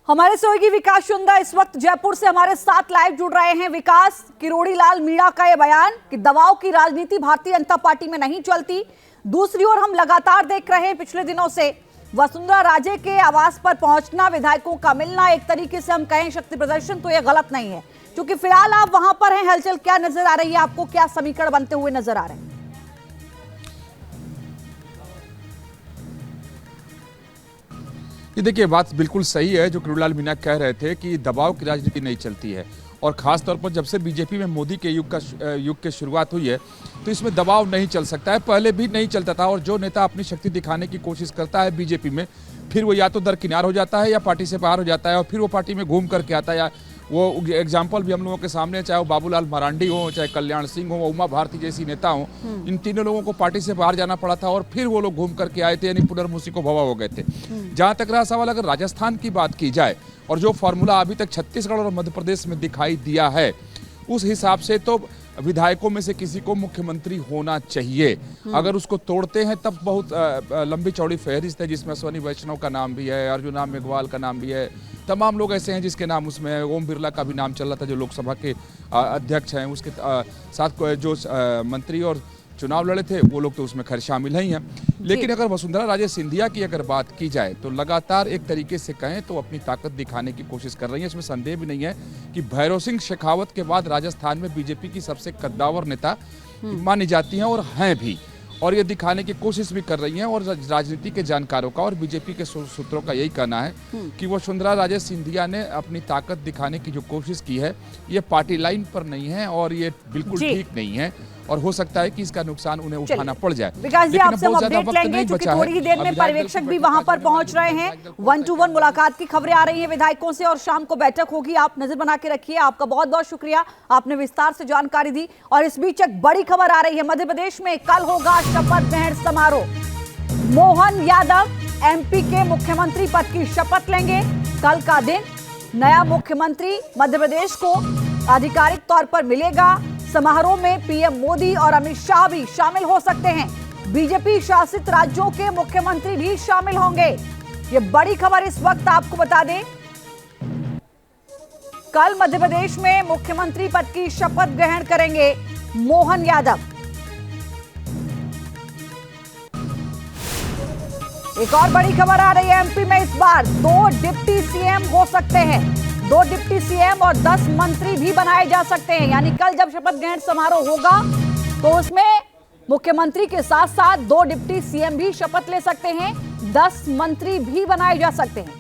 हमारे सहयोगी विकास चुंदा इस वक्त जयपुर से हमारे साथ लाइव जुड़ रहे हैं। विकास, किरोड़ी लाल मीणा का यह बयान कि दबाव की राजनीति भारतीय जनता पार्टी में नहीं चलती। दूसरी ओर हम लगातार देख रहे हैं पिछले दिनों से वसुंधरा राजे के आवास पर पहुंचना, विधायकों का मिलना, एक तरीके से हम कहें शक्ति प्रदर्शन, तो यह गलत नहीं है। क्योंकि फिलहाल आप वहां पर हैं, हलचल क्या नजर आ रही है आपको, क्या समीकरण बनते हुए नजर आ रहे हैं? ये देखिए, बात बिल्कुल सही है जो किरोड़ी लाल मीणा कह रहे थे कि दबाव की राजनीति नहीं चलती है। और खास तौर पर जब से बीजेपी में मोदी के युग की शुरुआत हुई है तो इसमें दबाव नहीं चल सकता है। पहले भी नहीं चलता था। और जो नेता अपनी शक्ति दिखाने की कोशिश करता है बीजेपी में, फिर वो या तो दरकिनार हो जाता है या पार्टी से बाहर हो जाता है और फिर वो पार्टी में घूम करके आता है। या वो एग्जाम्पल भी हम लोगों के सामने, चाहे वो बाबूलाल मरांडी हो, चाहे कल्याण सिंह हो, उमा भारती जैसी नेता हो, इन तीनों लोगों को पार्टी से बाहर जाना पड़ा था और फिर वो लोग घूम करके आए थे, यानी पुनर्मुसी को भवा हो गए थे। जहां तक रहा सवाल अगर राजस्थान की बात की जाए और जो फॉर्मूला अभी तक छत्तीसगढ़ और मध्य प्रदेश में दिखाई दिया है, उस हिसाब से तो विधायकों में से किसी को मुख्यमंत्री होना चाहिए। अगर उसको तोड़ते हैं तब बहुत लंबी चौड़ी फहरिस्त है, जिसमें अश्वनी वैष्णव का नाम भी है, अर्जुना मेघवाल का नाम भी है, तमाम लोग ऐसे हैं जिसके नाम उसमें है। ओम बिरला का भी नाम चल रहा था जो लोकसभा के अध्यक्ष हैं, उसके साथ जो मंत्री और चुनाव लड़े थे वो लोग तो उसमें खैर शामिल ही हैं। लेकिन अगर वसुंधरा राजे सिंधिया की अगर बात की जाए तो लगातार एक तरीके से कहें तो अपनी ताकत दिखाने की कोशिश कर रही है। इसमें संदेह भी नहीं है कि भैरव सिंह शेखावत के बाद राजस्थान में बीजेपी की सबसे कद्दावर नेता मानी जाती हैं और हैं भी, और ये दिखाने की कोशिश भी कर रही हैं। और राजनीति के जानकारों का और बीजेपी के सूत्रों का यही कहना है कि वसुंधरा राजे सिंधिया ने अपनी ताकत दिखाने की जो कोशिश की है ये पार्टी लाइन पर नहीं है और ये बिल्कुल ठीक नहीं है और हो सकता है कि इसका नुकसान उन्हें उठाना पड़ जाए। विकास जी, आपसे हम अपडेट लेंगे क्योंकि थोड़ी ही देर में पर्यवेक्षक भी वहां पर पहुंच रहे हैं। 1-to-1 मुलाकात की खबरें आ रही हैं विधायकों से और शाम को बैठक होगी। आप नजर बना के रखिए। आपका बहुत बहुत शुक्रिया, आपने विस्तार से जानकारी दी। और इस बीच एक बड़ी खबर आ रही है, मध्य प्रदेश में कल होगा शपथ ग्रहण समारोह। मोहन यादव एमपी के मुख्यमंत्री पद की शपथ लेंगे। कल का दिन नया मुख्यमंत्री मध्य प्रदेश को आधिकारिक तौर पर मिलेगा। समारोह में पीएम मोदी और अमित शाह भी शामिल हो सकते हैं। बीजेपी शासित राज्यों के मुख्यमंत्री भी शामिल होंगे। ये बड़ी खबर इस वक्त आपको बता दें, कल मध्य प्रदेश में मुख्यमंत्री पद की शपथ ग्रहण करेंगे मोहन यादव। एक और बड़ी खबर आ रही है, एमपी में इस बार 2 डिप्टी सीएम हो सकते हैं। 2 डिप्टी सीएम और 10 मंत्री भी बनाए जा सकते हैं। यानी कल जब शपथ ग्रहण समारोह होगा तो उसमें मुख्यमंत्री के साथ साथ 2 डिप्टी सीएम भी शपथ ले सकते हैं, 10 मंत्री भी बनाए जा सकते हैं।